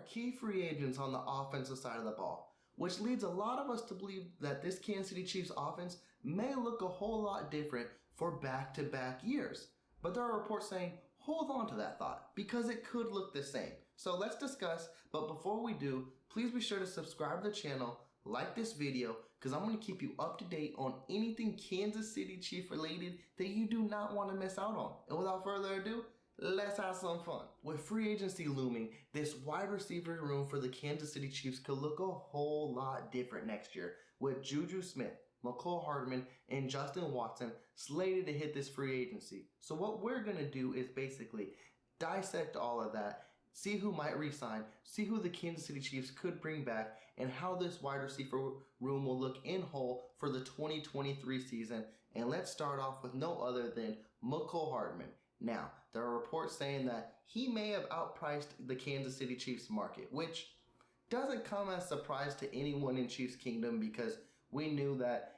key free agents on the offensive side of the ball, which leads a lot of us to believe that this Kansas City Chiefs offense may look a whole lot different for back-to-back years. But there are reports saying, hold on to that thought, because it could look the same. So let's discuss, but before we do, please be sure to subscribe to the channel, like this video, because I'm going to keep you up to date on anything Kansas City Chief related that you do not want to miss out on. And without further ado, let's have some fun. With free agency looming, this wide receiver room for the Kansas City Chiefs could look a whole lot different next year, with Juju Smith, Nicole Hardman, and Justin Watson slated to hit this free agency. So what we're going to do is basically dissect all of that, see who might re-sign, see who the Kansas City Chiefs could bring back, and how this wide receiver room will look in whole for the 2023 season. And let's start off with no other than Nicole Hardman. Now, there are reports saying that he may have outpriced the Kansas City Chiefs market, which doesn't come as a surprise to anyone in Chiefs Kingdom, because we knew that,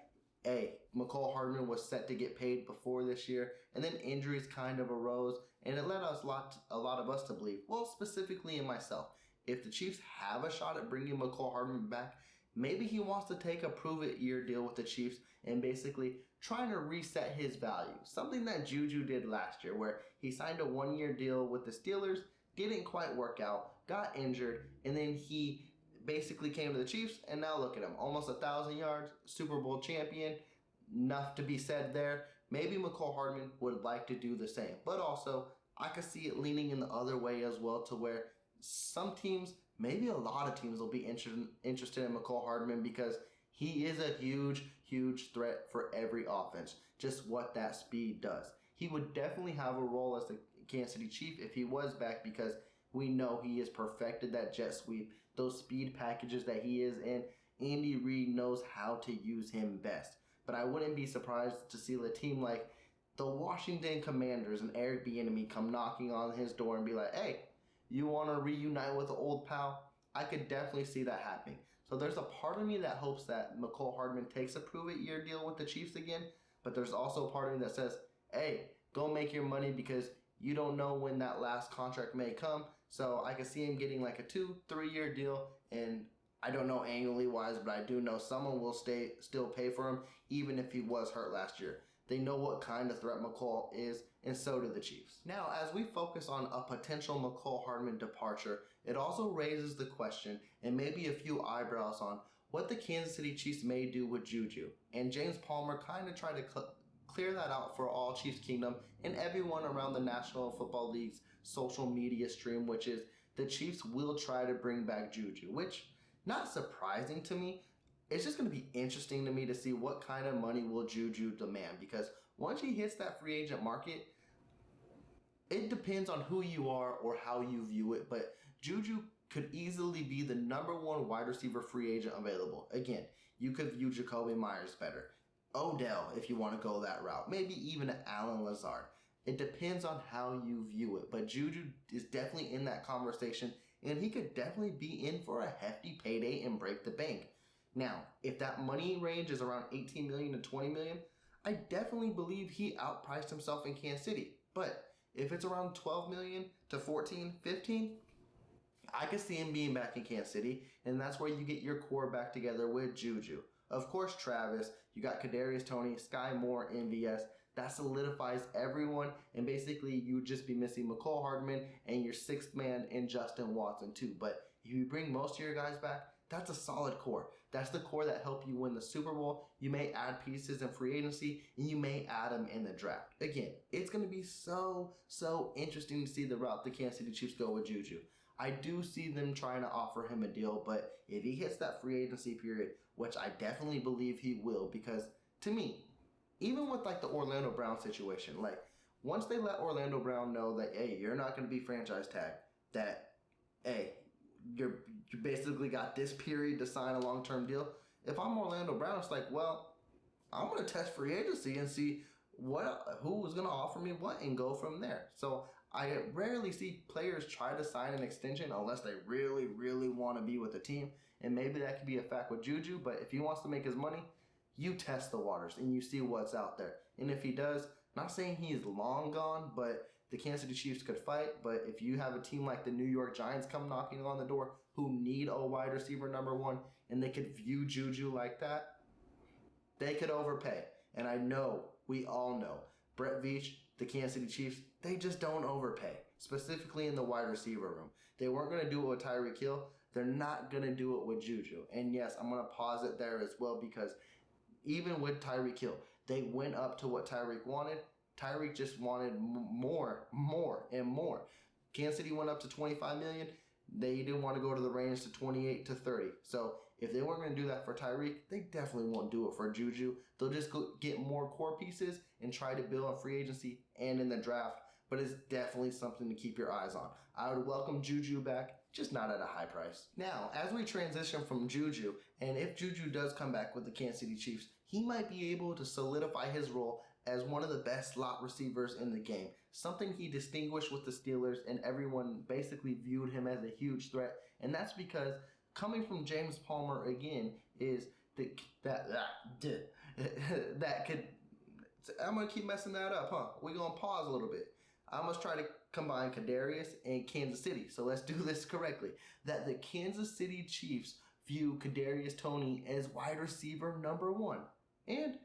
Nicole Hardman was set to get paid before this year, and then injuries kind of arose, and it led us a lot of us to believe, well, specifically in myself, if the Chiefs have a shot at bringing Nicole Hardman back, maybe he wants to take a prove-it-year deal with the Chiefs and basically trying to reset his value. Something that Juju did last year, where he signed a one-year deal with the Steelers, didn't quite work out, got injured, and then he basically came to the Chiefs, and now look at him. Almost 1,000 yards, Super Bowl champion. Enough to be said there. Maybe Nicole Hardman would like to do the same. But also, I could see it leaning in the other way as well, to where some teams, maybe a lot of teams, will be interested in Nicole Hardman, because he is a huge threat for every offense. Just what that speed does. He would definitely have a role as the Kansas City Chief if he was back, because we know he has perfected that jet sweep, those speed packages that he is in. Andy Reid knows how to use him best. But I wouldn't be surprised to see a team like the Washington Commanders and Eric Bieniemy come knocking on his door and be like, hey, you want to reunite with the old pal? I could definitely see that happening. So there's a part of me that hopes that Nicole Hardman takes a prove-it-year deal with the Chiefs again, but there's also a part of me that says, hey, go make your money, because you don't know when that last contract may come. So I could see him getting like a 2-3 year deal, and I don't know annually wise, but I do know someone will still pay for him even if he was hurt last year. They know what kind of threat Nicole is, and so do the Chiefs. Now, as we focus on a potential Nicole Hardman departure, it also raises the question, and maybe a few eyebrows on, what the Kansas City Chiefs may do with Juju. And James Palmer kind of tried to clear that out for all Chiefs Kingdom and everyone around the National Football League's social media stream, which is the Chiefs will try to bring back Juju, which, not surprising to me. It's just going to be interesting to me to see what kind of money will Juju demand, because once he hits that free agent market, it depends on who you are or how you view it, but Juju could easily be the #1 wide receiver free agent available. Again, you could view Jacoby Myers better. Odell, if you want to go that route. Maybe even Alan Lazard. It depends on how you view it. But Juju is definitely in that conversation, and he could definitely be in for a hefty payday and break the bank. Now, if that money range is around $18 million to $20 million, I definitely believe he outpriced himself in Kansas City. But if it's around $12 million to $14, $15, I could see him being back in Kansas City, and that's where you get your core back together with Juju. Of course, Travis, you got Kadarius Toney, Sky Moore, MVS. That solidifies everyone, and basically you would just be missing Nicole Hardman and your sixth man in Justin Watson too. But if you bring most of your guys back, that's a solid core. That's the core that helped you win the Super Bowl. You may add pieces in free agency, and you may add them in the draft. Again, it's going to be so interesting to see the route the Kansas City Chiefs go with Juju. I do see them trying to offer him a deal, but if he hits that free agency period, which I definitely believe he will, because to me, even with like the Orlando Brown situation, like once they let Orlando Brown know that, hey, you're not going to be franchise tagged, that, hey, you basically got this period to sign a long-term deal. If I'm Orlando Brown, it's like, well, I'm going to test free agency and see who is going to offer me what and go from there. So I rarely see players try to sign an extension unless they really want to be with the team. And maybe that could be a fact with Juju, but if he wants to make his money, you test the waters and you see what's out there. And if he does, not saying he is long gone, but the Kansas City Chiefs could fight, but if you have a team like the New York Giants come knocking on the door who need a wide receiver number one, and they could view Juju like that, they could overpay. And I know, we all know, Brett Veach, the Kansas City Chiefs, they just don't overpay, specifically in the wide receiver room. They weren't going to do it with Tyreek Hill. They're not going to do it with Juju. And yes, I'm going to pause it there as well, because even with Tyreek Hill, they went up to what Tyreek wanted. Tyreek just wanted more, and more. Kansas City went up to $25 million. They didn't want to go to the range to 28 to 30. So if they weren't going to do that for Tyreek, they definitely won't do it for Juju. They'll just go get more core pieces and try to build on free agency and in the draft. But it's definitely something to keep your eyes on. I would welcome Juju back, just not at a high price. Now, as we transition from Juju, and if Juju does come back with the Kansas City Chiefs, he might be able to solidify his role as one of the best slot receivers in the game. Something he distinguished with the Steelers, and everyone basically viewed him as a huge threat. And that's because coming from James Palmer again is that could. I'm gonna keep messing that up, huh? We're gonna pause a little bit. I must try to combine Kadarius and Kansas City. So let's do this correctly. That the Kansas City Chiefs view Kadarius Toney as wide receiver number one. And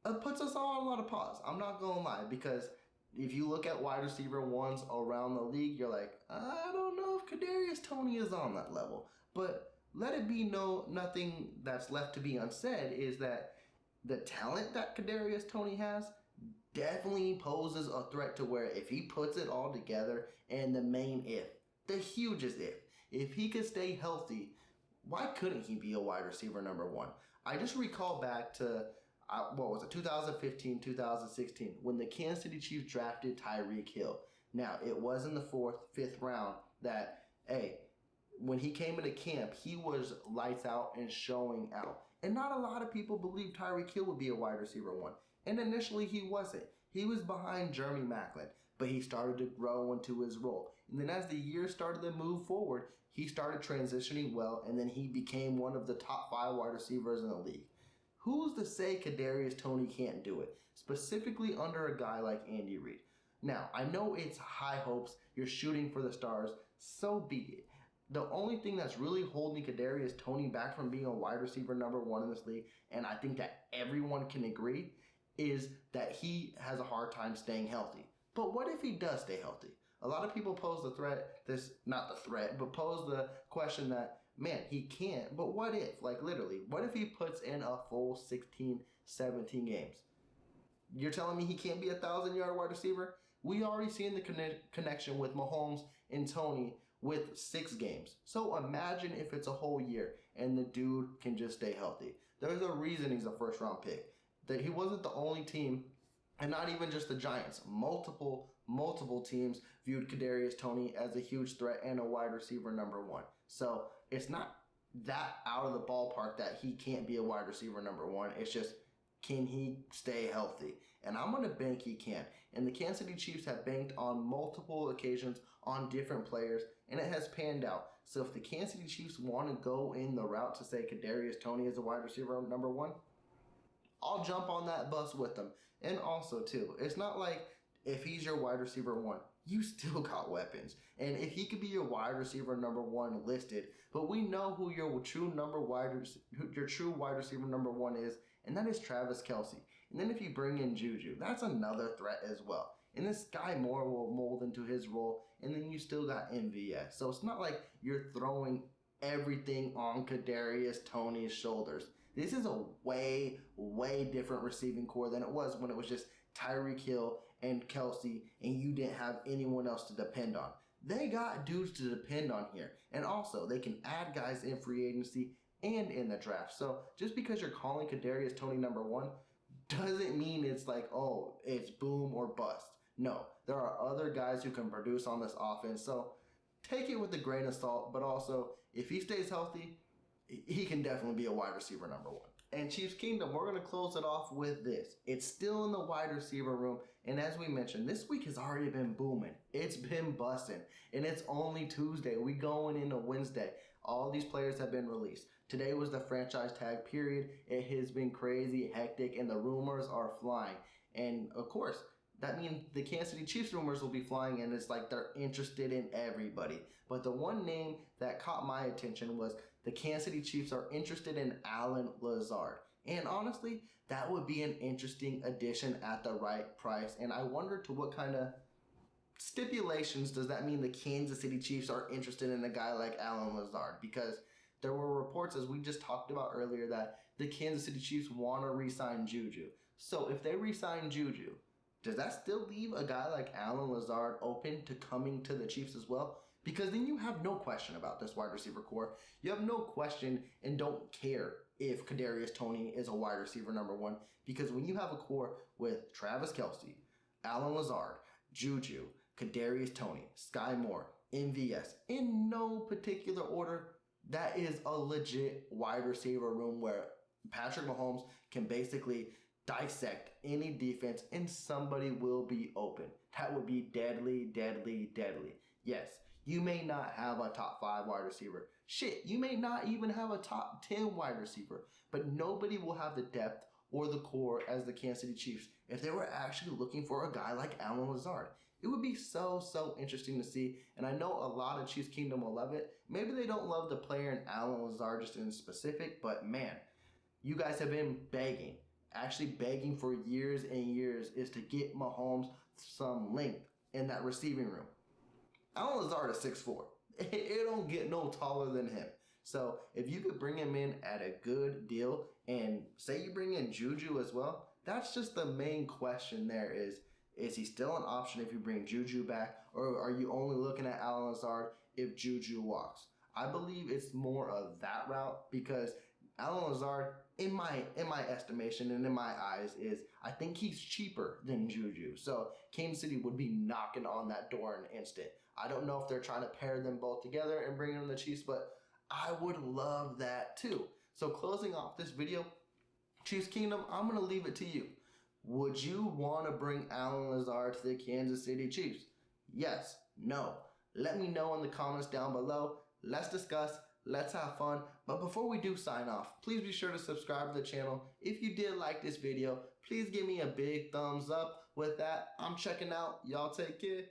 it puts us all on a lot of pause. I'm not going to lie, because if you look at wide receiver ones around the league, you're like, I don't know if Kadarius Toney is on that level. But let it be nothing that's left to be unsaid is that the talent that Kadarius Toney has definitely poses a threat to where if he puts it all together, and the main the hugest if he could stay healthy, why couldn't he be a wide receiver number one? I just recall back to, 2015, 2016, when the Kansas City Chiefs drafted Tyreek Hill. Now, it was in the 4th, 5th round that, when he came into camp, he was lights out and showing out. And not a lot of people believed Tyreek Hill would be a wide receiver one. And initially he wasn't. He was behind Jeremy Maclin, but he started to grow into his role. And then as the years started to move forward, he started transitioning well, and then he became one of the top 5 wide receivers in the league. Who's to say Kadarius Toney can't do it, specifically under a guy like Andy Reid? Now, I know it's high hopes, you're shooting for the stars, so be it. The only thing that's really holding Kadarius Toney back from being a wide receiver number one in this league, and I think that everyone can agree, is that he has a hard time staying healthy. But what if he does stay healthy? A lot of people pose the question that, man, he can't, but what if? Like literally, what if he puts in a full 16, 17 games? You're telling me he can't be a 1,000-yard wide receiver? We already seen the connection with Mahomes and Toney with 6 games. So imagine if it's a whole year and the dude can just stay healthy. There's a reason he's a first-round pick. That he wasn't the only team, and not even just the Giants. Multiple teams viewed Kadarius Toney as a huge threat and a wide receiver number one. So it's not that out of the ballpark that he can't be a wide receiver number one. It's just, can he stay healthy? And I'm going to bank he can. And the Kansas City Chiefs have banked on multiple occasions on different players, and it has panned out. So if the Kansas City Chiefs want to go in the route to say Kadarius Toney is a wide receiver number one, I'll jump on that bus with them. And also, too, it's not like if he's your wide receiver one, you still got weapons. And if he could be your wide receiver number one listed, but we know who your true wide receiver number one is, and that is Travis Kelce. And then if you bring in Juju, that's another threat as well. And this Sky Moore will mold into his role, and then you still got MVS. So it's not like you're throwing everything on Kadarius Toney's shoulders. This is a way different receiving core than it was when it was just Tyreek Hill and Kelce, and you didn't have anyone else to depend on. They got dudes to depend on here. And also, they can add guys in free agency and in the draft. So just because you're calling Kadarius Toney number one doesn't mean it's like, oh, it's boom or bust. No, there are other guys who can produce on this offense. So take it with a grain of salt, but also, if he stays healthy, he can definitely be a wide receiver number one. And Chiefs Kingdom, we're going to close it off with this. It's still in the wide receiver room. And as we mentioned, this week has already been booming. It's been busting. And it's only Tuesday. We going into Wednesday. All these players have been released. Today was the franchise tag period. It has been crazy, hectic, and the rumors are flying. And of course, that means the Kansas City Chiefs rumors will be flying, and it's like they're interested in everybody. But the one name that caught my attention was the Kansas City Chiefs are interested in Allen Lazard. And honestly, that would be an interesting addition at the right price. And I wonder to what kind of stipulations does that mean the Kansas City Chiefs are interested in a guy like Allen Lazard? Because there were reports, as we just talked about earlier, that the Kansas City Chiefs want to re-sign Juju. So if they re-sign Juju, does that still leave a guy like Allen Lazard open to coming to the Chiefs as well? Because then you have no question about this wide receiver core. You have no question and don't care if Kadarius Toney is a wide receiver number one. Because when you have a core with Travis Kelce, Allen Lazard, Juju, Kadarius Toney, Sky Moore, MVS, in no particular order, that is a legit wide receiver room where Patrick Mahomes can basically dissect any defense and somebody will be open. That would be deadly, deadly, deadly. Yes, you may not have a top 5 wide receiver. Shit, you may not even have a top 10 wide receiver, but nobody will have the depth or the core as the Kansas City Chiefs if they were actually looking for a guy like Allen Lazard. It would be so interesting to see, and I know a lot of Chiefs Kingdom will love it. Maybe they don't love the player in Allen Lazard just in specific, but man, you guys have been begging, actually begging for years and years, is to get Mahomes some length in that receiving room. Allen Lazard is 6'4". It don't get no taller than him. So if you could bring him in at a good deal, and say you bring in Juju as well, that's just the main question there is he still an option if you bring Juju back, or are you only looking at Allen Lazard if Juju walks? I believe it's more of that route, because Allen Lazard, in my estimation and in my eyes, I think he's cheaper than Juju. So Kansas City would be knocking on that door in an instant. I don't know if they're trying to pair them both together and bring in the Chiefs, but I would love that too. So closing off this video, Chiefs Kingdom, I'm going to leave it to you. Would you want to bring Allen Lazard to the Kansas City Chiefs? Yes, no. Let me know in the comments down below. Let's discuss. Let's have fun. But before we do sign off, please be sure to subscribe to the channel. If you did like this video, please give me a big thumbs up. With that, I'm checking out. Y'all take care.